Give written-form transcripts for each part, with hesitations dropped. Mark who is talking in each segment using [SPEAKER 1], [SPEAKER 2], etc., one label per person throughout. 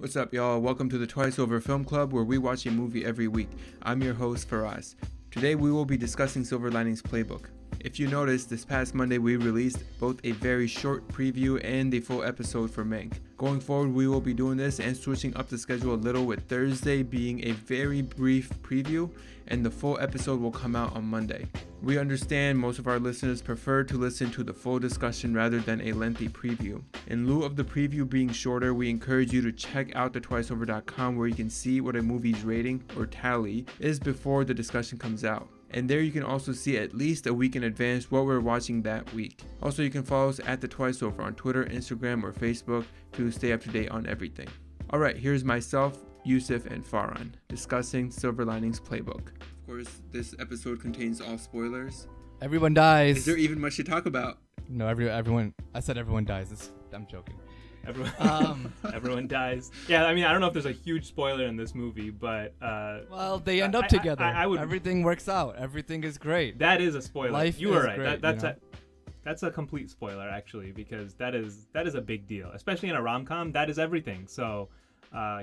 [SPEAKER 1] What's up, y'all? Welcome to the Twice Over Film Club, where we watch a movie every week. I'm your host, Faraz. Today we will be discussing Silver Linings Playbook. If you noticed, this past Monday we released both a very short preview and a full episode for Mank. Going forward, we will be doing this and switching up the schedule a little, with Thursday being a very brief preview and the full episode will come out on Monday. We understand most of our listeners prefer to listen to the full discussion rather than a lengthy preview. In lieu of the preview being shorter, we encourage you to check out the twiceover.com, where you can see what a movie's rating or tally is before the discussion comes out. And there you can also see at least a week in advance what we're watching that week. Also, you can follow us at the Twice Over on Twitter, Instagram, or Facebook to stay up to date on everything. Alright, here's myself, Yusuf, and Farhan discussing Silver Linings Playbook. Of course, this episode contains all spoilers.
[SPEAKER 2] Everyone dies.
[SPEAKER 1] Is there even much to talk about?
[SPEAKER 2] No, everyone. I said everyone dies. I'm joking.
[SPEAKER 3] Everyone dies. Yeah, I mean, I don't know if there's a huge spoiler in this movie, but
[SPEAKER 2] well, they end up together.
[SPEAKER 3] I would.
[SPEAKER 2] Everything works out. Everything is great.
[SPEAKER 3] That is a spoiler.
[SPEAKER 2] Life
[SPEAKER 3] you were
[SPEAKER 2] is
[SPEAKER 3] right.
[SPEAKER 2] great,
[SPEAKER 3] That's a complete spoiler, actually, because that is a big deal, especially in a rom-com. That is everything. So,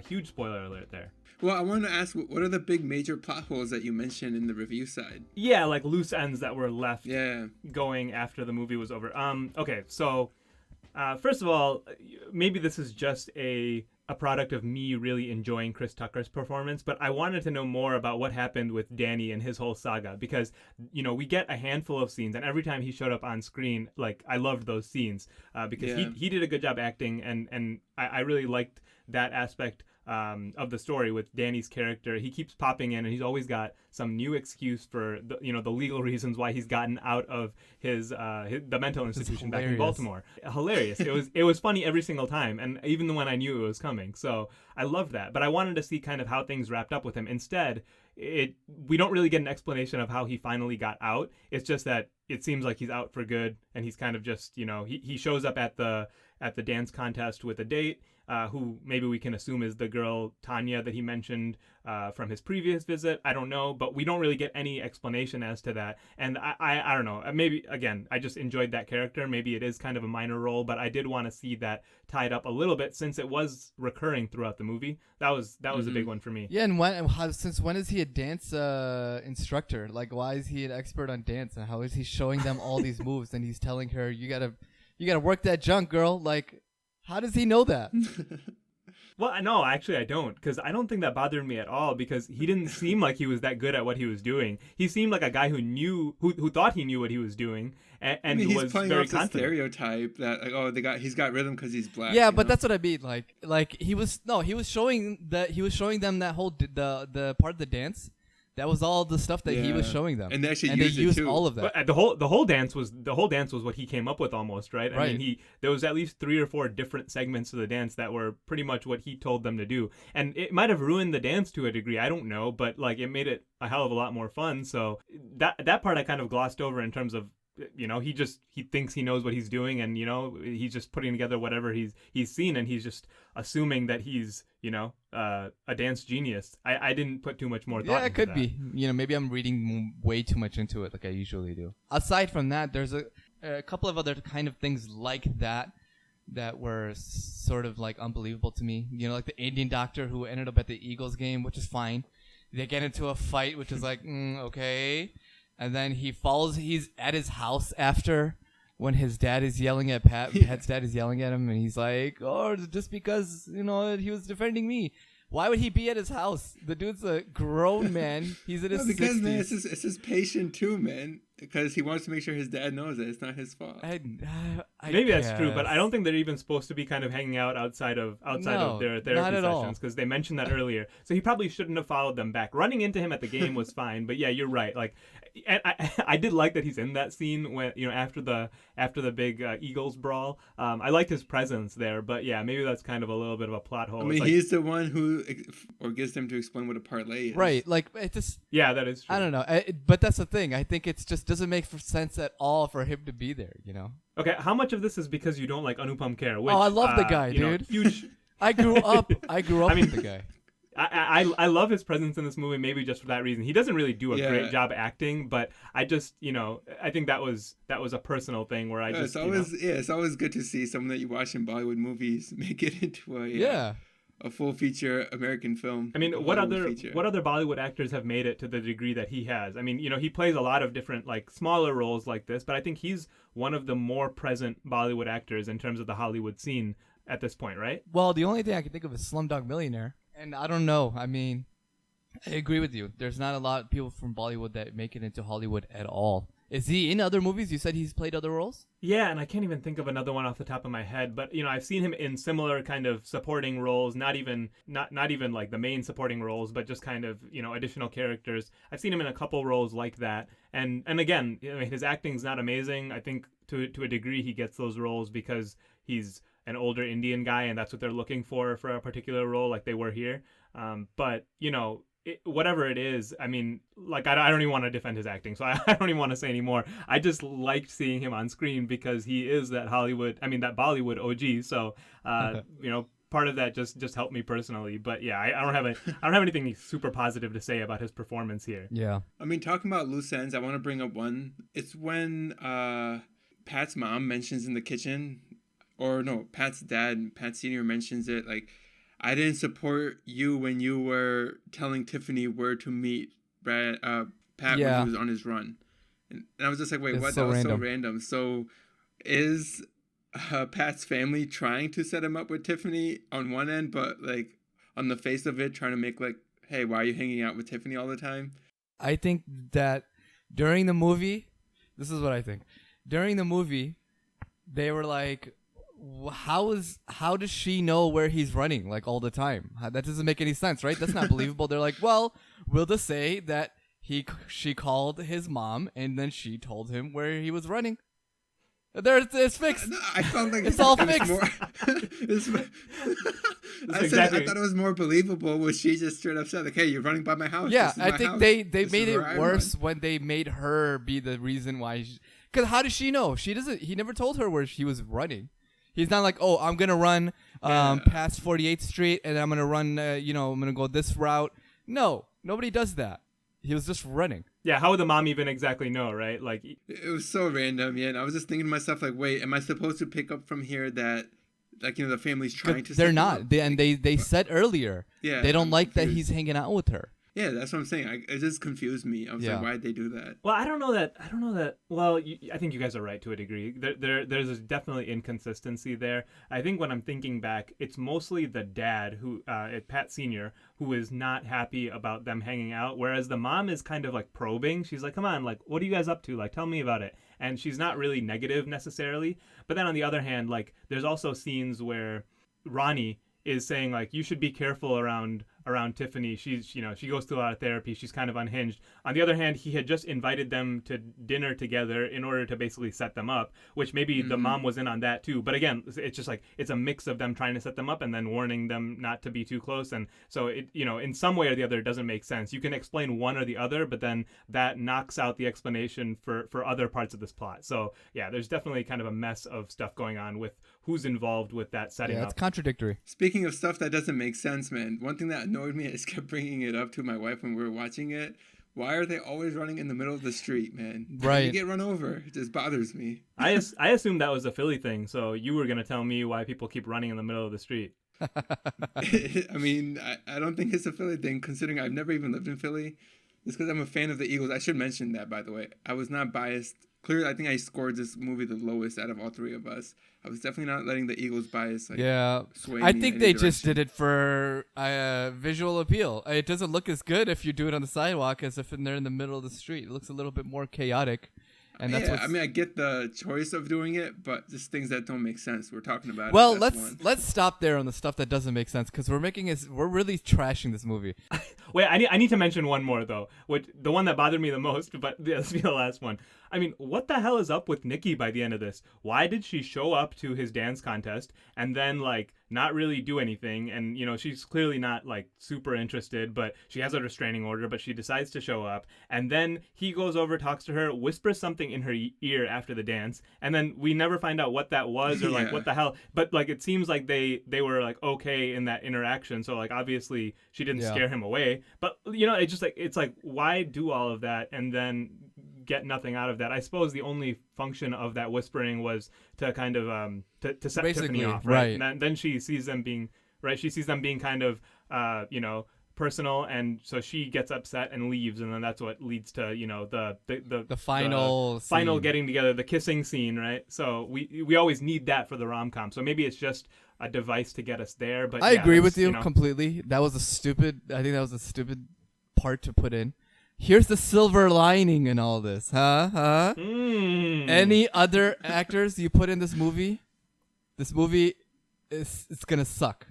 [SPEAKER 3] huge spoiler alert there.
[SPEAKER 1] Well, I wanted to ask, what are the big major plot holes that you mentioned in the review side?
[SPEAKER 3] Yeah, like loose ends that were left
[SPEAKER 1] going
[SPEAKER 3] after the movie was over. Okay, so first of all, maybe this is just a product of me really enjoying Chris Tucker's performance, but I wanted to know more about what happened with Danny and his whole saga, because, you know, we get a handful of scenes, and every time he showed up on screen, like, I loved those scenes because he did a good job acting, and I really liked that aspect of the story with Danny's character. He keeps popping in, and he's always got some new excuse for the legal reasons why he's gotten out of the mental institution back in Baltimore. Hilarious. It was funny every single time, and even when I knew it was coming. So I loved that, but I wanted to see kind of how things wrapped up with him. Instead, we don't really get an explanation of how he finally got out. It's just that it seems like he's out for good, and he's kind of just, he shows up at the dance contest with a date, who maybe we can assume is the girl Tanya that he mentioned from his previous visit. I don't know, but we don't really get any explanation as to that. And I don't know. Maybe, again, I just enjoyed that character. Maybe it is kind of a minor role, but I did want to see that tied up a little bit, since it was recurring throughout the movie. That was a big one for me.
[SPEAKER 2] Yeah, and since when is he a dance instructor? Like, why is he an expert on dance? And how is he showing them all these moves? And he's telling her, you gotta work that junk, girl. Like, how does he know that?
[SPEAKER 3] Well, no, actually I don't, because I don't think that bothered me at all, because he didn't seem like he was that good at what he was doing. He seemed like a guy who thought he knew what he was doing, and
[SPEAKER 1] I mean,
[SPEAKER 3] was very confident.
[SPEAKER 1] He's playing off the stereotype that he's got rhythm because he's black.
[SPEAKER 2] Yeah, but that's what I mean. Like he was showing them that whole the part of the dance. That was all the stuff that he was showing them,
[SPEAKER 1] and they actually
[SPEAKER 2] used all of that.
[SPEAKER 3] But the whole dance was what he came up with almost, right? I mean, there was at least 3 or 4 different segments of the dance that were pretty much what he told them to do, and it might have ruined the dance to a degree. I don't know, but like, it made it a hell of a lot more fun. So that part I kind of glossed over in terms of, he thinks he knows what he's doing, and he's just putting together whatever he's seen, and he's just assuming that he's a dance genius. I didn't put too much more thought into that.
[SPEAKER 2] Yeah, it could be. Maybe I'm reading way too much into it, like I usually do. Aside from that, there's a couple of other kind of things like that were sort of like unbelievable to me. Like the Indian doctor who ended up at the Eagles game, which is fine. They get into a fight, which is like, okay. And then he's at his house after, when his dad is yelling at Pat's dad is yelling at him, and he's like, oh, just because, he was defending me. Why would he be at his house? The dude's a grown man. He's in his 60s.
[SPEAKER 1] Because, man, it's his patient too, man. Because he wants to make sure his dad knows that it's not his fault.
[SPEAKER 3] Maybe that's true, but I don't think they're even supposed to be kind of hanging out outside of their therapy sessions, because they mentioned that earlier. So he probably shouldn't have followed them back. Running into him at the game was fine, but yeah, you're right. Like, and I did like that he's in that scene when after the big Eagles brawl. I liked his presence there, but yeah, maybe that's kind of a little bit of a plot hole.
[SPEAKER 1] I mean, he's the one who gets them to explain what a parlay is.
[SPEAKER 2] Right, like it just.
[SPEAKER 3] Yeah, that is true.
[SPEAKER 2] I don't know, but that's the thing. I think it's just doesn't make sense at all for him to be there.
[SPEAKER 3] Okay, how much of this is because you don't like Anupam Kher? Which,
[SPEAKER 2] I love the guy, dude.
[SPEAKER 3] Huge.
[SPEAKER 2] I grew up with the guy.
[SPEAKER 3] I love his presence in this movie, maybe just for that reason. He doesn't really do a great job acting, but I just, I think that was a personal thing where I just.
[SPEAKER 1] It's always good to see someone that you watch in Bollywood movies make it into a. a full feature American film.
[SPEAKER 3] I mean,
[SPEAKER 1] a
[SPEAKER 3] what
[SPEAKER 1] Hollywood
[SPEAKER 3] other
[SPEAKER 1] feature.
[SPEAKER 3] what other Bollywood actors have made it to the degree that he has? I mean, he plays a lot of different like smaller roles like this, but I think he's one of the more present Bollywood actors in terms of the Hollywood scene at this point, right?
[SPEAKER 2] Well, the only thing I can think of is Slumdog Millionaire, and I don't know. I mean, I agree with you. There's not a lot of people from Bollywood that make it into Hollywood at all. Is he in other movies? You said he's played other roles?
[SPEAKER 3] Yeah, and I can't even think of another one off the top of my head, but I've seen him in similar kind of supporting roles, not even like the main supporting roles, but just kind of, additional characters. I've seen him in a couple roles like that. And again, his acting's not amazing. I think to a degree he gets those roles because he's an older Indian guy and that's what they're looking for a particular role like they were here. But whatever it is, I mean, like I don't even want to defend his acting, so I don't even want to say anymore. I just liked seeing him on screen because he is that Bollywood OG. So, part of that just helped me personally. But yeah, I don't have anything super positive to say about his performance here.
[SPEAKER 2] Yeah.
[SPEAKER 1] I mean, talking about loose ends, I want to bring up one. It's when Pat's mom mentions in the kitchen, or no, Pat's dad, Pat Senior mentions it like, I didn't support you when you were telling Tiffany where to meet Pat when he was on his run. And I was just like, wait,
[SPEAKER 2] It's
[SPEAKER 1] what?
[SPEAKER 2] so
[SPEAKER 1] That was
[SPEAKER 2] random.
[SPEAKER 1] so random. So is Pat's family trying to set him up with Tiffany on one end, but like on the face of it, trying to make like, hey, why are you hanging out with Tiffany all the time?
[SPEAKER 2] I think that during the movie, this is what I think. During the movie, they were like, how does she know where he's running like all the time? That doesn't make any sense, right? That's not believable. They're like, well, we'll just say that she called his mom and then she told him where he was running. It's fixed.
[SPEAKER 1] No, I felt like
[SPEAKER 2] It's all
[SPEAKER 1] it was
[SPEAKER 2] fixed.
[SPEAKER 1] more- I thought it was more believable when she just straight up said like, hey, you're running by my house.
[SPEAKER 2] Yeah,
[SPEAKER 1] This is
[SPEAKER 2] I
[SPEAKER 1] my
[SPEAKER 2] think
[SPEAKER 1] house.
[SPEAKER 2] they
[SPEAKER 1] This
[SPEAKER 2] made
[SPEAKER 1] is
[SPEAKER 2] it
[SPEAKER 1] where I
[SPEAKER 2] worse
[SPEAKER 1] run."
[SPEAKER 2] when they made her be the reason why. Because how does she know? She doesn't. He never told her where he was running. He's not like, oh, I'm gonna run past 48th Street and I'm gonna run. I'm gonna go this route. No, nobody does that. He was just running.
[SPEAKER 3] Yeah, how would the mom even exactly know, right? Like,
[SPEAKER 1] It was so random, yeah. And I was just thinking to myself, like, wait, am I supposed to pick up from here that, like, the family's trying to?
[SPEAKER 2] They're
[SPEAKER 1] set
[SPEAKER 2] not.
[SPEAKER 1] him up?
[SPEAKER 2] They said earlier.
[SPEAKER 1] Yeah,
[SPEAKER 2] They don't
[SPEAKER 1] I'm
[SPEAKER 2] like that
[SPEAKER 1] confused.
[SPEAKER 2] he's hanging out with her.
[SPEAKER 1] Yeah, that's what I'm saying. It just confused me. I was
[SPEAKER 2] Yeah.
[SPEAKER 1] like, why'd they do that?
[SPEAKER 3] well, I don't know that. Well, I think you guys are right to a degree. There's definitely inconsistency there. I think when I'm thinking back, it's mostly the dad Pat Senior, who is not happy about them hanging out, whereas the mom is kind of like probing. She's like, "Come on, like, what are you guys up to? Like, tell me about it." And she's not really negative necessarily. But then on the other hand, like, there's also scenes where Ronnie is saying like, you should be careful around Tiffany. She goes through a lot of therapy. She's kind of unhinged. On the other hand, he had just invited them to dinner together in order to basically set them up, which maybe the mom was in on that too. But again, it's just like, it's a mix of them trying to set them up and then warning them not to be too close. And so it, in some way or the other, it doesn't make sense. You can explain one or the other, but then that knocks out the explanation for other parts of this plot. So yeah, there's definitely kind of a mess of stuff going on with who's involved with that setting
[SPEAKER 2] Yeah,
[SPEAKER 3] up.
[SPEAKER 2] it's contradictory.
[SPEAKER 1] Speaking of stuff that doesn't make sense, man, one thing that annoyed me, I just kept bringing it up to my wife when we were watching it. Why are they always running in the middle of the street, man?
[SPEAKER 2] Right.
[SPEAKER 1] You get run over. It just bothers me.
[SPEAKER 3] I assumed that was a Philly thing, so you were going to tell me why people keep running in the middle of the street.
[SPEAKER 1] I mean, I don't think it's a Philly thing, considering I've never even lived in Philly. It's because I'm a fan of the Eagles. I should mention that, by the way. I was not biased. Clearly, I think I scored this movie the lowest out of all three of us. I was definitely not letting the Eagles bias.
[SPEAKER 2] Yeah,
[SPEAKER 1] sway
[SPEAKER 2] I
[SPEAKER 1] me
[SPEAKER 2] think
[SPEAKER 1] in
[SPEAKER 2] they
[SPEAKER 1] any
[SPEAKER 2] just
[SPEAKER 1] direction.
[SPEAKER 2] did it for visual appeal. It doesn't look as good if you do it on the sidewalk as if they're in the middle of the street. It looks a little bit more chaotic, and that's
[SPEAKER 1] I mean, I get the choice of doing it, but just things that don't make sense. We're talking about.
[SPEAKER 2] well,
[SPEAKER 1] it. That's one.
[SPEAKER 2] let's stop there on the stuff that doesn't make sense because we're really trashing this movie.
[SPEAKER 3] Wait, I need to mention one more though, the one that bothered me the most, but this will be the last one. I mean, what the hell is up with Nikki by the end of this? Why did she show up to his dance contest and then like not really do anything? And she's clearly not like super interested, but she has a restraining order, but she decides to show up. And then he goes over, talks to her, whispers something in her ear after the dance, and then we never find out what that was or like
[SPEAKER 1] Yeah.
[SPEAKER 3] what the hell. But like it seems like they were like okay in that interaction, so like obviously she didn't
[SPEAKER 2] Yeah.
[SPEAKER 3] scare him away. But it's just like it's like why do all of that and then get nothing out of that? I suppose the only function of that whispering was to kind of to set
[SPEAKER 2] Basically,
[SPEAKER 3] Tiffany off,
[SPEAKER 2] right.
[SPEAKER 3] right? And then she sees them being right? She sees them being kind of, personal, and so she gets upset and leaves, and then that's what leads to the
[SPEAKER 2] final scene.
[SPEAKER 3] getting together, the kissing scene, right? So we always need that for the rom-com. So maybe it's just a device to get us there. But
[SPEAKER 2] I agree with you completely. I think that was a stupid part to put in. Here's the silver lining in all this, huh? Any other actors you put in this movie it's gonna suck.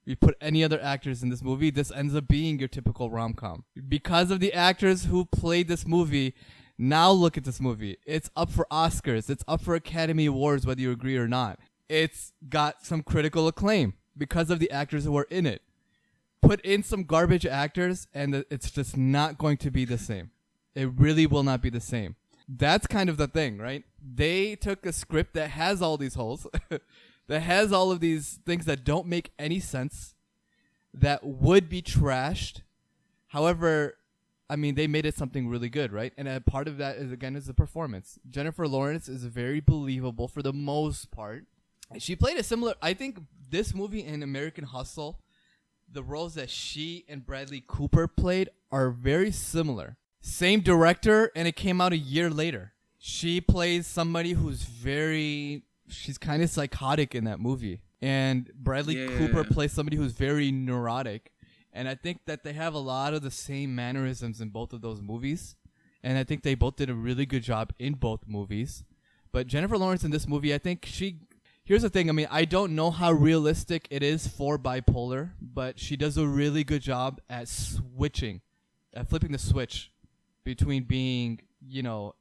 [SPEAKER 2] You put any other actors in this movie, this ends up being your typical rom-com. Because of the actors who played this movie, now look at this movie. It's up for Oscars. It's up for Academy Awards, whether you agree or not. It's got some critical acclaim because of the actors who are in it. Put in some garbage actors, and it's just not going to be the same. It really will not be the same. That's kind of the thing, right? They took a script that has all these holes, that has all of these things that don't make any sense, that would be trashed. However, I mean, they made it something really good, right? And a part of that is the performance. Jennifer Lawrence is very believable for the most part. She played a similar, I think this movie and American Hustle, the roles that she and Bradley Cooper played are very similar. Same director, and it came out a year later. She plays somebody who's she's kind of psychotic in that movie. And Bradley Cooper plays somebody who's very neurotic. And I think that they have a lot of the same mannerisms in both of those movies. And I think they both did a really good job in both movies. But Jennifer Lawrence in this movie, I think here's the thing. I mean, I don't know how realistic it is for bipolar, but she does a really good job at flipping the switch between being,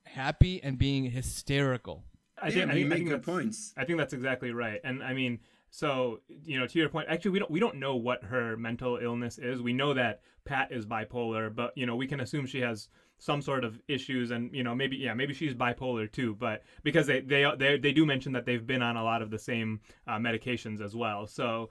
[SPEAKER 2] happy and being hysterical.
[SPEAKER 3] I think good points. I think that's exactly right. And I mean, so, to your point, actually, we don't know what her mental illness is. We know that Pat is bipolar, but, we can assume she has some sort of issues, and, maybe she's bipolar too, but because they do mention that they've been on a lot of the same medications as well. So,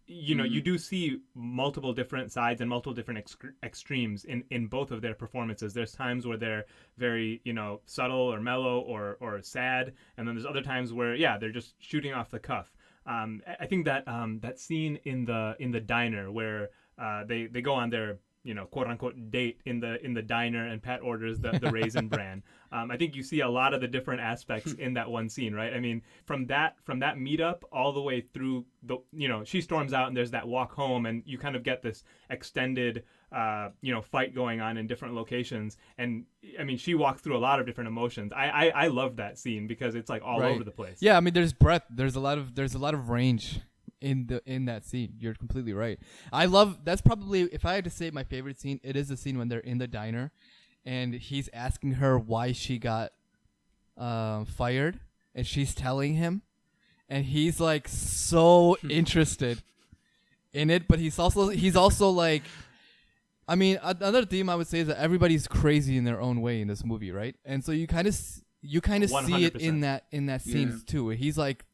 [SPEAKER 3] you do see multiple different sides and multiple different extremes in both of their performances. There's times where they're very, subtle or mellow or sad, and then there's other times where, they're just shooting off the cuff. I think that that scene in the diner where they go on their quote unquote date in the diner, and Pat orders the raisin bran. I think you see a lot of the different aspects in that one scene, right? I mean, from that meetup all the way through she storms out and there's that walk home, and you kind of get this extended fight going on in different locations. And I mean, she walks through a lot of different emotions. I love that scene because it's like all over the place.
[SPEAKER 2] Yeah, I mean, there's breadth. There's a lot of range in that scene. You're completely right. That's probably, if I had to say my favorite scene, it is the scene when they're in the diner and he's asking her why she got fired, and she's telling him, and he's like so interested in it, but he's also like, I mean, another theme I would say is that everybody's crazy in their own way in this movie, right? And so you kind of see it in that scene too. Where he's like,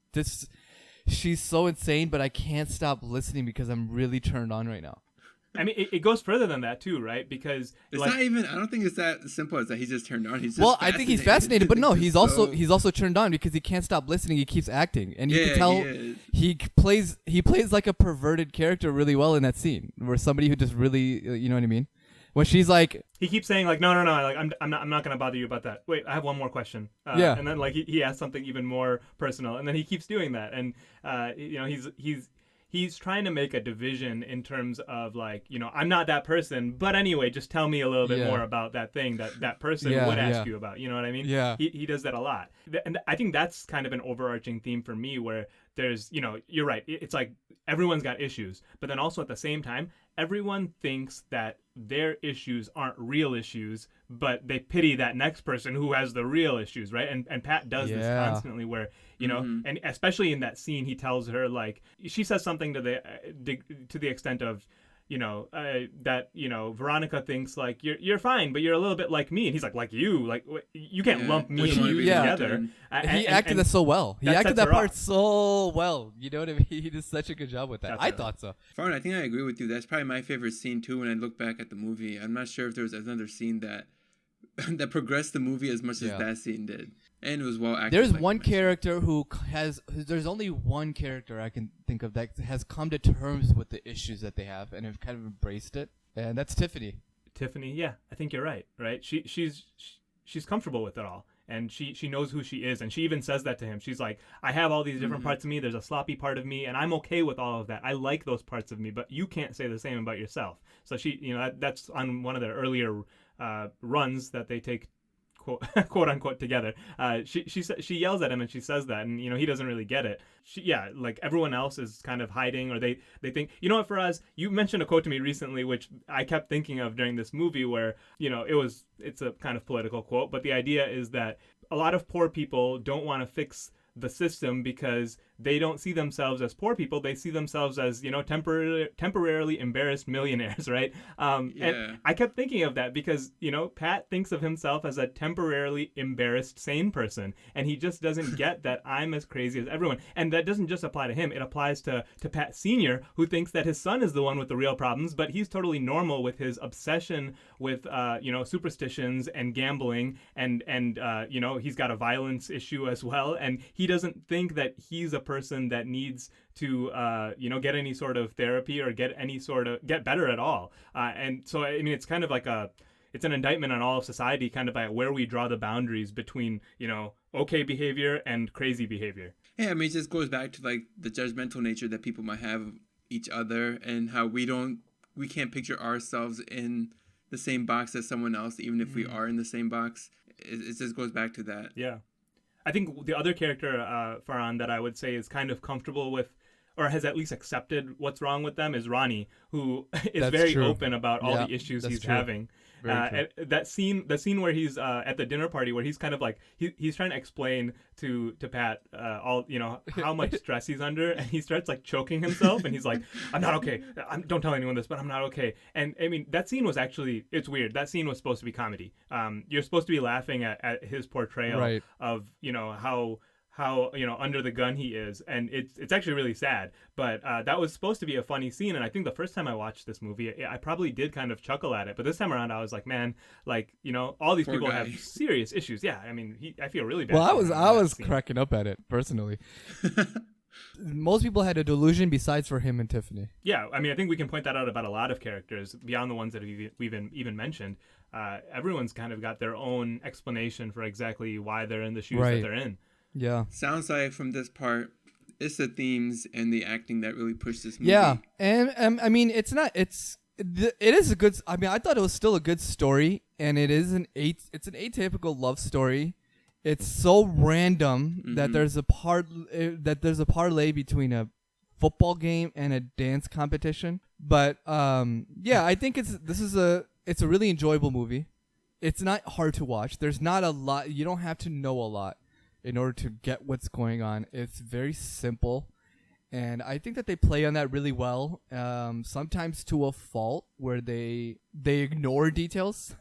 [SPEAKER 2] she's so insane, but I can't stop listening because I'm really turned on right now.
[SPEAKER 3] I mean, it goes further than that too, right? Because
[SPEAKER 1] it's not even. I don't think it's that simple as that he's just turned on. He's just
[SPEAKER 2] I think he's fascinated, but no, he's also turned on because he can't stop listening. He keeps acting, and you can tell he plays like a perverted character really well in that scene, where somebody who just really, you know what I mean? When she's like,
[SPEAKER 3] he keeps saying like, no, like I'm not gonna bother you about that. Wait, I have one more question. And then like he asks something even more personal, and then he keeps doing that, and he's trying to make a division in terms of like, I'm not that person, but anyway, just tell me a little bit more about that thing that person would ask you about. You know what I mean?
[SPEAKER 2] Yeah.
[SPEAKER 3] He does that a lot, and I think that's kind of an overarching theme for me, where there's, you're right. It's like everyone's got issues, but then also at the same time, everyone thinks that their issues aren't real issues, but they pity that next person who has the real issues, right? And Pat does this constantly, where and especially in that scene, he tells her, like, she says something to the extent of, that Veronica thinks like you're fine, but you're a little bit like me, and he's like you, like you can't lump me and you together.
[SPEAKER 2] He acted that so well. He acted that part so well. You know what I mean? He did such a good job with that. I thought so.
[SPEAKER 1] Farn, I think I agree with you. That's probably my favorite scene too. When I look back at the movie, I'm not sure if there was another scene that that progressed the movie as much as
[SPEAKER 2] Yeah.
[SPEAKER 1] that scene did, and it was well acted.
[SPEAKER 2] There's
[SPEAKER 1] like
[SPEAKER 2] one
[SPEAKER 1] you mentioned.
[SPEAKER 2] character there's only one character I can think of that has come to terms with the issues that they have and have kind of embraced it, and that's Tiffany.
[SPEAKER 3] Tiffany, yeah, I think you're right. Right? She's comfortable with it all, and she knows who she is, and she even says that to him. She's like, I have all these different parts of me. There's a sloppy part of me, and I'm okay with all of that. I like those parts of me, but you can't say the same about yourself. So she, that's on one of the earlier runs that they take. Quote unquote together. She yells at him and she says that, and he doesn't really get it. Like everyone else is kind of hiding, or they think, what, for us, you mentioned a quote to me recently which I kept thinking of during this movie, where it's a kind of political quote, but the idea is that a lot of poor people don't want to fix the system because they don't see themselves as poor people. They see themselves as temporarily embarrassed millionaires, right? And I kept thinking of that because Pat thinks of himself as a temporarily embarrassed sane person, and he just doesn't get that I'm as crazy as everyone. And that doesn't just apply to him; it applies to Pat Senior, who thinks that his son is the one with the real problems, but he's totally normal with his obsession with superstitions and gambling, and he's got a violence issue as well, and he doesn't think that he's a person that needs to get any sort of therapy or get better at all. And so it's kind of like it's an indictment on all of society, kind of by where we draw the boundaries between okay behavior and crazy behavior.
[SPEAKER 1] Yeah, it just goes back to like the judgmental nature that people might have of each other, and how we can't picture ourselves in the same box as someone else, even if we are in the same box. It just goes back to that.
[SPEAKER 3] Yeah. I think the other character, Farhan, that I would say is kind of comfortable with, or has at least accepted what's wrong with them, is Ronnie, who is
[SPEAKER 2] That's
[SPEAKER 3] very
[SPEAKER 2] true.
[SPEAKER 3] open about all
[SPEAKER 2] Yeah,
[SPEAKER 3] the issues
[SPEAKER 2] that's
[SPEAKER 3] he's
[SPEAKER 2] true.
[SPEAKER 3] having. The scene where he's at the dinner party, where he's kind of like he's trying to explain to Pat all how much stress he's under, and he starts like choking himself, and he's like, I'm not okay. Don't tell anyone this, but I'm not okay. And that scene was actually, it's weird. That scene was supposed to be comedy. You're supposed to be laughing at his portrayal of how under the gun he is, and it's actually really sad, but that was supposed to be a funny scene. And I think the first time I watched this movie, I probably did kind of chuckle at it, but this time around I was like, man, like all these
[SPEAKER 1] Poor
[SPEAKER 3] people
[SPEAKER 1] guy.
[SPEAKER 3] have serious issues. I feel really bad.
[SPEAKER 2] Well,
[SPEAKER 3] for him
[SPEAKER 2] I
[SPEAKER 3] in that
[SPEAKER 2] was
[SPEAKER 3] scene.
[SPEAKER 2] cracking up at it personally. Most people had a delusion besides for him and Tiffany.
[SPEAKER 3] Yeah, I think we can point that out about a lot of characters beyond the ones that we've even mentioned. Everyone's kind of got their own explanation for exactly why they're in the shoes that they're in.
[SPEAKER 2] Yeah.
[SPEAKER 1] Sounds like from this part, it's the themes and the acting that really push this movie.
[SPEAKER 2] Yeah, and it is a good. I thought it was still a good story, and it's an atypical love story. It's so random that there's a parlay between a football game and a dance competition. But I think it's a really enjoyable movie. It's not hard to watch. There's not a lot. You don't have to know a lot in order to get what's going on. It's very simple, and I think that they play on that really well. Sometimes to a fault, where they ignore details.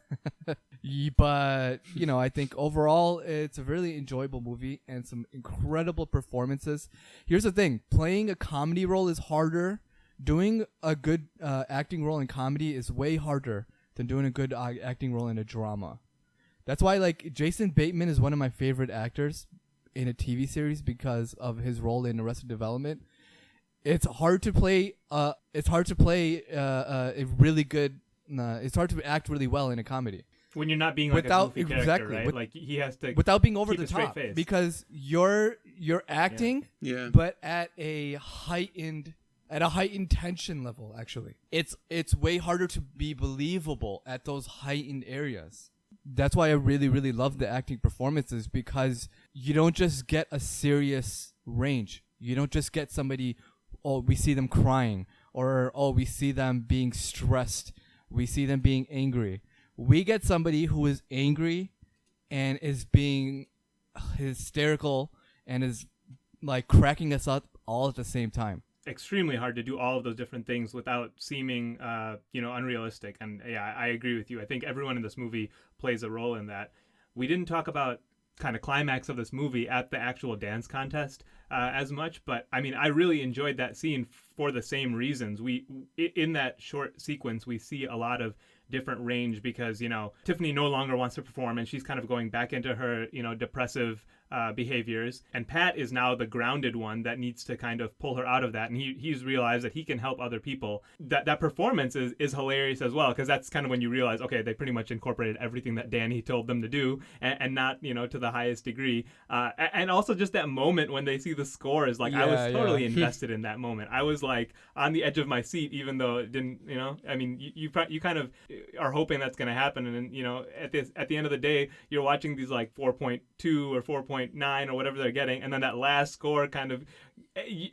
[SPEAKER 2] But I think overall it's a really enjoyable movie and some incredible performances. Here's the thing: playing a comedy role is harder. Doing a good acting role in comedy is way harder than doing a good acting role in a drama. That's why, like, Jason Bateman is one of my favorite actors in a TV series because of his role in Arrested Development. It's hard to play. It's hard to act really well in a comedy
[SPEAKER 3] When you're not being like a goofy character, right? Like he has to
[SPEAKER 2] without being over
[SPEAKER 3] keep
[SPEAKER 2] the
[SPEAKER 3] a straight
[SPEAKER 2] top,
[SPEAKER 3] face.
[SPEAKER 2] because you're acting, but at a heightened tension level. Actually, it's way harder to be believable at those heightened areas. That's why I really, really love the acting performances, because you don't just get a serious range. You don't just get somebody, we see them crying, or we see them being stressed. We see them being angry. We get somebody who is angry and is being hysterical and is like cracking us up all at the same time.
[SPEAKER 3] Extremely hard to do all of those different things without seeming unrealistic. And yeah, I agree with you. I think everyone in this movie plays a role in that. We didn't talk about kind of climax of this movie at the actual dance contest as much, but I really enjoyed that scene for the same reasons. In that short sequence, we see a lot of different range because, Tiffany no longer wants to perform and she's kind of going back into her, depressive behaviors. And Pat is now the grounded one that needs to kind of pull her out of that. And he's realized that he can help other people. That performance is hilarious as well, because that's kind of when you realize, okay, they pretty much incorporated everything that Danny told them to do, and not, to the highest degree. And also just that moment when they see the score is like, I was totally invested in that moment. I was like on the edge of my seat, even though it didn't, I mean, you kind of are hoping that's going to happen. And then, at the end of the day, you're watching these like 4.2 or 4.9 or whatever they're getting. And then that last score kind of,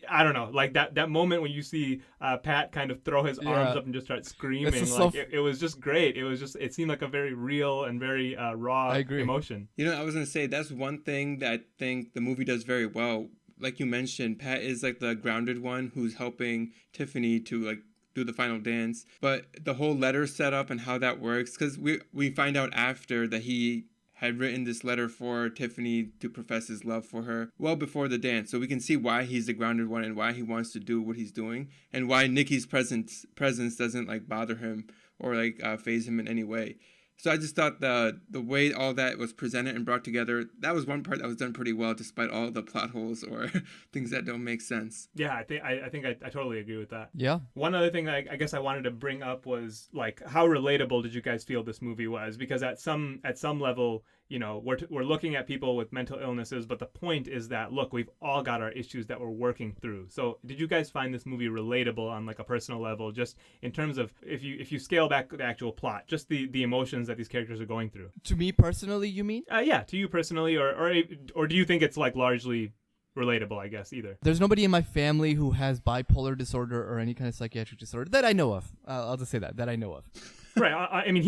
[SPEAKER 3] I don't know, like that moment when you see Pat kind of throw his arms up and just start screaming, it was just great. It seemed like a very real and very raw emotion.
[SPEAKER 1] I was going to say, that's one thing that I think the movie does very well. Like you mentioned, Pat is like the grounded one who's helping Tiffany to like do the final dance. But the whole letter setup and how that works, because we find out after that he had written this letter for Tiffany to profess his love for her well before the dance. So we can see why he's the grounded one and why he wants to do what he's doing, and why Nikki's presence doesn't like bother him or like faze him in any way. So I just thought the way all that was presented and brought together, that was one part that was done pretty well, despite all the plot holes or things that don't make sense.
[SPEAKER 3] Yeah, I think I totally agree with that.
[SPEAKER 2] Yeah.
[SPEAKER 3] One other thing I guess I wanted to bring up was like, how relatable did you guys feel this movie was? Because at some level, we're looking at people with mental illnesses, but the point is that, look, we've all got our issues that we're working through. So did you guys find this movie relatable on like a personal level, just in terms of if you scale back the actual plot, just the emotions that these characters are going through?
[SPEAKER 2] To me personally, you mean?
[SPEAKER 3] Yeah, to you personally, or do you think it's like largely relatable, I guess, either?
[SPEAKER 2] There's nobody in my family who has bipolar disorder or any kind of psychiatric disorder that I know of. I'll just say that I know of.
[SPEAKER 3] Right. I mean,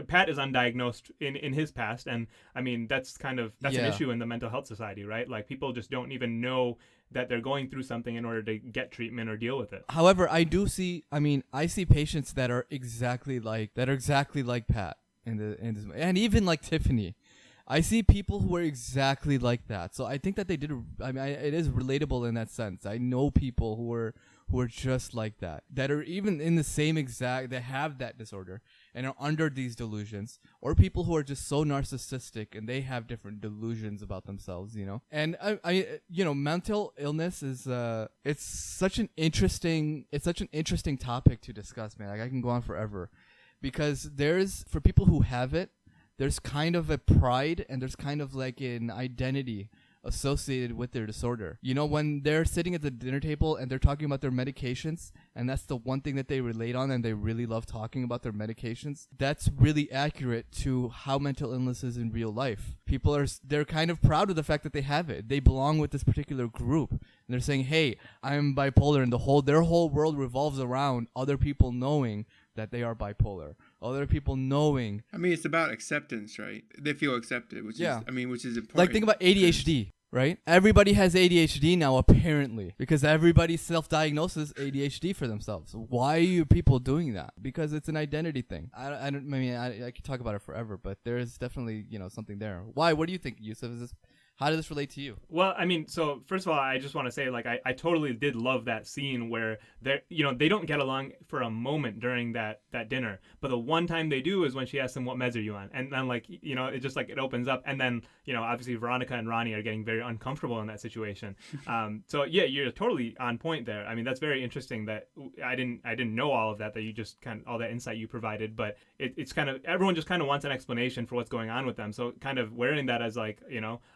[SPEAKER 3] Pat is undiagnosed in his past, and I mean that's an issue in the mental health society, right? Like people just don't even know that they're going through something in order to get treatment or deal with it.
[SPEAKER 2] However, I see patients that are exactly like Pat in this, and even like Tiffany. I see people who are exactly like that. So I think that they did. It is relatable in that sense. I know people who are just like that are even in the same exact, they have that disorder and are under these delusions, or people who are just so narcissistic and they have different delusions about themselves, And mental illness is it's such an interesting topic to discuss, man. Like I can go on forever, because for people who have it, there's kind of a pride and there's kind of like an identity associated with their disorder. When they're sitting at the dinner table and they're talking about their medications, and that's the one thing that they relate on, and they really love talking about their medications, that's really accurate to how mental illness is in real life. They're kind of proud of the fact that they have it. They belong with this particular group, and they're saying, hey, I'm bipolar, and their whole world revolves around other people knowing that they are bipolar. Other people knowing.
[SPEAKER 1] I mean, it's about acceptance, right? They feel accepted, which is important.
[SPEAKER 2] Like, think about ADHD, right? Everybody has ADHD now, apparently, because everybody self-diagnoses ADHD for themselves. Why are you people doing that? Because it's an identity thing. I could talk about it forever, but there is definitely, something there. Why? What do you think, Yusuf? How does this relate to you?
[SPEAKER 3] Well, I mean, so first of all, I just want to say, like, I totally did love that scene where they don't get along for a moment during that dinner, but the one time they do is when she asks him, what meds are you on? And then, like, it just like it opens up, and then obviously Veronica and Ronnie are getting very uncomfortable in that situation. So yeah, you're totally on point there. I mean, that's very interesting that I didn't know all of that you just kind of, all that insight you provided, but it's kind of, everyone just kind of wants an explanation for what's going on with them. So kind of wearing that as like,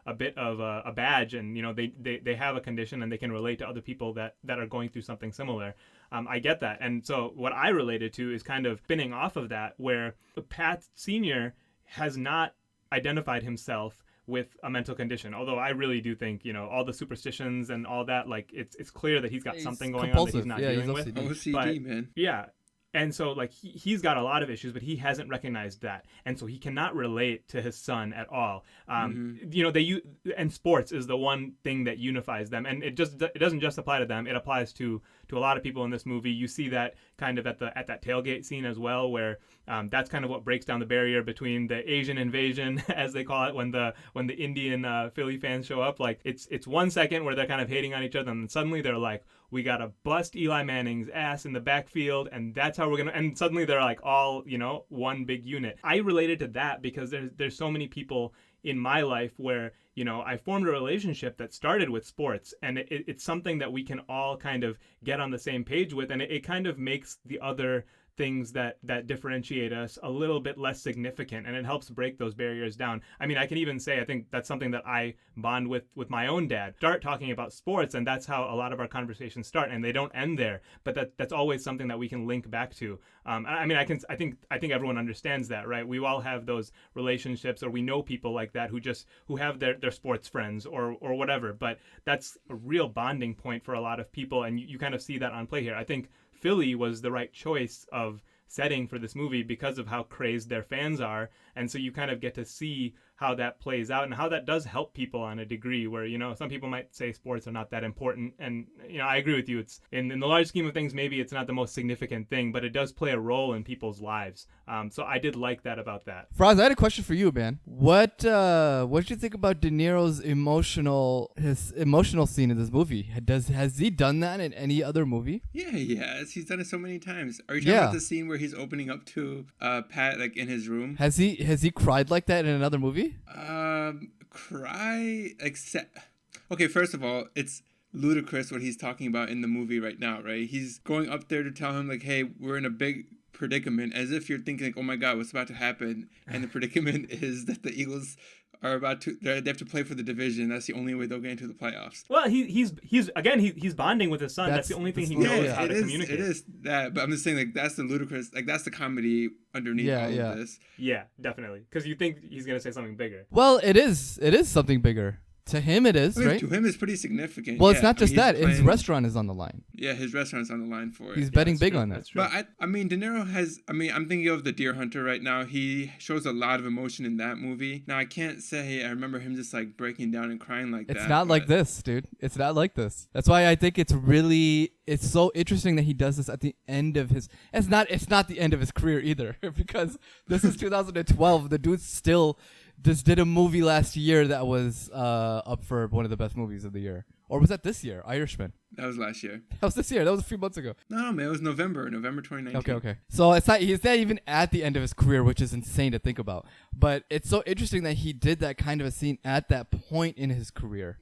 [SPEAKER 3] a bit of a badge, and they have a condition and they can relate to other people that are going through something similar. I get that. And so what I related to is kind of spinning off of that, where Pat Sr. has not identified himself with a mental condition, although I really do think all the superstitions and all that, like it's clear that he's got something going on that he's not dealing with.
[SPEAKER 1] OCD, man.
[SPEAKER 3] Yeah. And so, like, he's got a lot of issues, but he hasn't recognized that, and so he cannot relate to his son at all. And sports is the one thing that unifies them, and it doesn't just apply to them; it applies to a lot of people in this movie. You see that kind of at that tailgate scene as well, where that's kind of what breaks down the barrier between the Asian invasion, as they call it, when the Indian Philly fans show up. Like, it's 1 second where they're kind of hating on each other, and then suddenly they're like, we gotta bust Eli Manning's ass in the backfield, and that's how we're gonna. And suddenly they're like all, one big unit. I related to that because there's so many people in my life where, I formed a relationship that started with sports, and it's something that we can all kind of get on the same page with, and it kind of makes the other things that differentiate us a little bit less significant, and it helps break those barriers down. I mean, I can even say I think that's something that I bond with my own dad. Start talking about sports, and that's how a lot of our conversations start, and they don't end there, but that's always something that we can link back to. I mean, I think everyone understands that, right? We all have those relationships, or we know people like that who have their sports friends or whatever, but that's a real bonding point for a lot of people, and you kind of see that on play here. I think Philly was the right choice of setting for this movie because of how crazed their fans are, and so you kind of get to see how that plays out and how that does help people on a degree where, some people might say sports are not that important, and I agree with you. It's in the large scheme of things, maybe it's not the most significant thing, but it does play a role in people's lives. So I did like that about that.
[SPEAKER 2] Franz, I had a question for you, man. What did you think about De Niro's emotional scene in this movie? Has he done that in any other movie?
[SPEAKER 1] Yeah, he has. He's done it so many times. Are you talking about the scene where he's opening up to Pat, like in his room?
[SPEAKER 2] Has he cried like that in another movie?
[SPEAKER 1] Cry except. Okay, first of all, it's ludicrous what he's talking about in the movie right now, right? He's going up there to tell him, like, hey, we're in a big predicament, as if you're thinking, like, oh my God, what's about to happen? And the predicament is that the Eagles are they have to play for the division. That's the only way they'll get into the playoffs.
[SPEAKER 3] Well, he's bonding with his son. That's the only thing he knows how to communicate.
[SPEAKER 1] It is that, but I'm just saying, like, that's the ludicrous, like, that's the comedy underneath all of this.
[SPEAKER 3] Yeah, definitely. Because you think he's gonna say something bigger.
[SPEAKER 2] Well, it is something bigger. To him, it is, right?
[SPEAKER 1] To him, it's pretty significant.
[SPEAKER 2] Well, it's not just that. His restaurant is on the line.
[SPEAKER 1] Yeah, his restaurant's on the line for it.
[SPEAKER 2] He's betting big on that.
[SPEAKER 3] That's true.
[SPEAKER 1] But I mean, De Niro has. I mean, I'm thinking of The Deer Hunter right now. He shows a lot of emotion in that movie. Now, I can't say I remember him just like breaking down and crying like that.
[SPEAKER 2] It's not like this, dude. It's not like this. That's why I think it's so interesting that he does this at the end of his. It's not the end of his career either, because this is 2012. The dude's still. Just did a movie last year that was up for one of the best movies of the year. Or was that this year? Irishman.
[SPEAKER 1] That was last year.
[SPEAKER 2] That was this year. That was a few months ago.
[SPEAKER 1] No, man. It was November 2019.
[SPEAKER 2] Okay. So he's not even at the end of his career, which is insane to think about. But it's so interesting that he did that kind of a scene at that point in his career.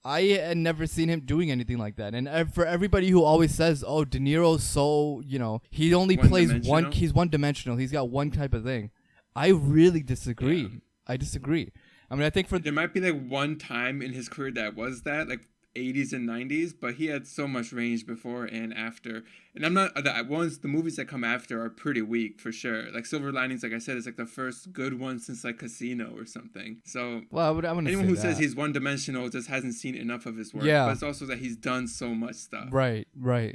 [SPEAKER 2] I had never seen him doing anything like that. And for everybody who always says, oh, De Niro's so, he only plays one, he's one-dimensional. He's got one type of thing. I really disagree. Yeah. I disagree. I mean, I think there
[SPEAKER 1] might be like one time in his career that was that, like 80s and 90s, but he had so much range before and after. And the movies that come after are pretty weak for sure. Like Silver Linings, like I said, is like the first good one since like Casino or something. So anyone who says he's one-dimensional just hasn't seen enough of his work.
[SPEAKER 2] Yeah.
[SPEAKER 1] But it's also that he's done so much stuff.
[SPEAKER 2] Right,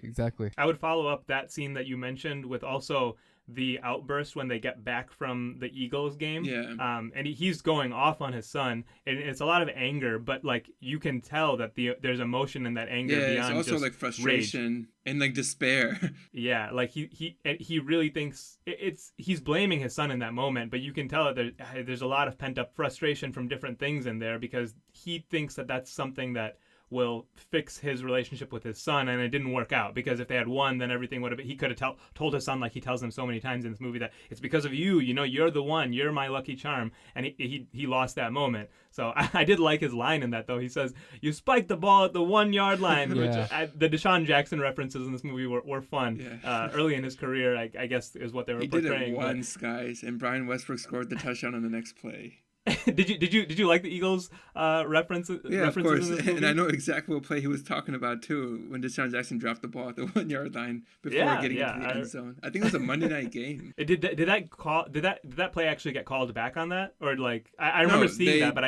[SPEAKER 2] exactly.
[SPEAKER 3] I would follow up that scene that you mentioned with also the outburst when they get back from the Eagles game.
[SPEAKER 1] Yeah.
[SPEAKER 3] And he's going off on his son, and it's a lot of anger, but like you can tell that there's emotion in that anger beyond
[SPEAKER 1] it's also
[SPEAKER 3] just
[SPEAKER 1] like frustration
[SPEAKER 3] rage.
[SPEAKER 1] And like despair.
[SPEAKER 3] Yeah, like he really thinks he's blaming his son in that moment, but you can tell that there's a lot of pent up frustration from different things in there because he thinks that that's something that will fix his relationship with his son, and it didn't work out because if they had won, then everything would have been, he could have told his son, like he tells him so many times in this movie, that it's because of you, you're the one, you're my lucky charm, and he lost that moment. So I did like his line in that, though. He says, you spiked the ball at the 1 yard line. Which the Deshaun Jackson references in this movie were fun. Yeah. Early in his career, I guess is what they were portraying.
[SPEAKER 1] He did it once, guys, and Brian Westbrook scored the touchdown on the next play.
[SPEAKER 3] Did you like the Eagles references?
[SPEAKER 1] Yeah, of course.
[SPEAKER 3] In this movie?
[SPEAKER 1] And I know exactly what play he was talking about too. When Deshaun Jackson dropped the ball at the 1 yard line before getting into the end zone. I think it was a Monday night game.
[SPEAKER 3] Did that play actually get called back on that, or like I remember seeing that, but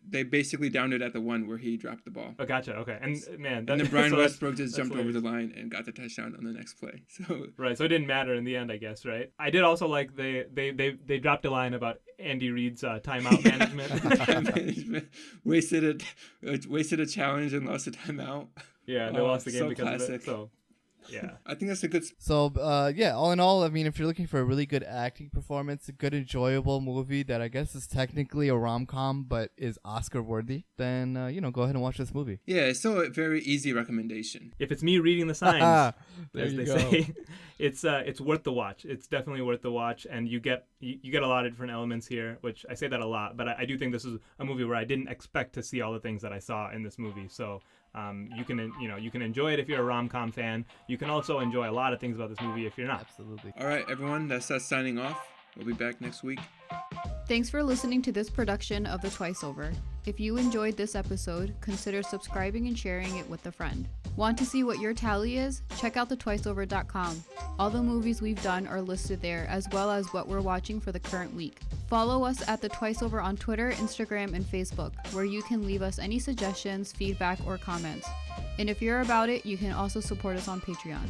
[SPEAKER 1] they basically downed it at the one where he dropped the ball.
[SPEAKER 3] Oh, gotcha. Okay, and man,
[SPEAKER 1] and then Brian Westbrook just jumped over the line and got the touchdown on the next play. So
[SPEAKER 3] right, so it didn't matter in the end, I guess. Right. I did also like they dropped a line about Andy Reid's timeout management.
[SPEAKER 1] Wasted a challenge and lost a timeout.
[SPEAKER 3] Yeah, they lost the game because
[SPEAKER 1] classic.
[SPEAKER 3] of it. So Yeah.
[SPEAKER 1] I think that's a good.
[SPEAKER 2] So, yeah, all in all, I mean, if you're looking for a really good acting performance, a good, enjoyable movie that I guess is technically a rom-com but is Oscar-worthy, then, go ahead and watch this movie.
[SPEAKER 1] Yeah, it's still a very easy recommendation.
[SPEAKER 3] If it's me reading the signs,
[SPEAKER 2] There
[SPEAKER 3] as
[SPEAKER 2] you
[SPEAKER 3] they
[SPEAKER 2] go.
[SPEAKER 3] say, it's worth the watch. It's definitely worth the watch, and you get a lot of different elements here, which I say that a lot, but I do think this is a movie where I didn't expect to see all the things that I saw in this movie. So you can enjoy it if you're a rom-com fan. You can also enjoy a lot of things about this movie if you're not.
[SPEAKER 2] Absolutely.
[SPEAKER 1] All right, everyone, that's us signing off. We'll be back next week.
[SPEAKER 4] Thanks for listening to this production of The Twice Over. If you enjoyed this episode, consider subscribing and sharing it with a friend. Want to see what your tally is? Check out thetwiceover.com. All the movies we've done are listed there, as well as what we're watching for the current week. Follow us at The Twice Over on Twitter, Instagram, and Facebook, where you can leave us any suggestions, feedback, or comments. And if you're about it, you can also support us on Patreon.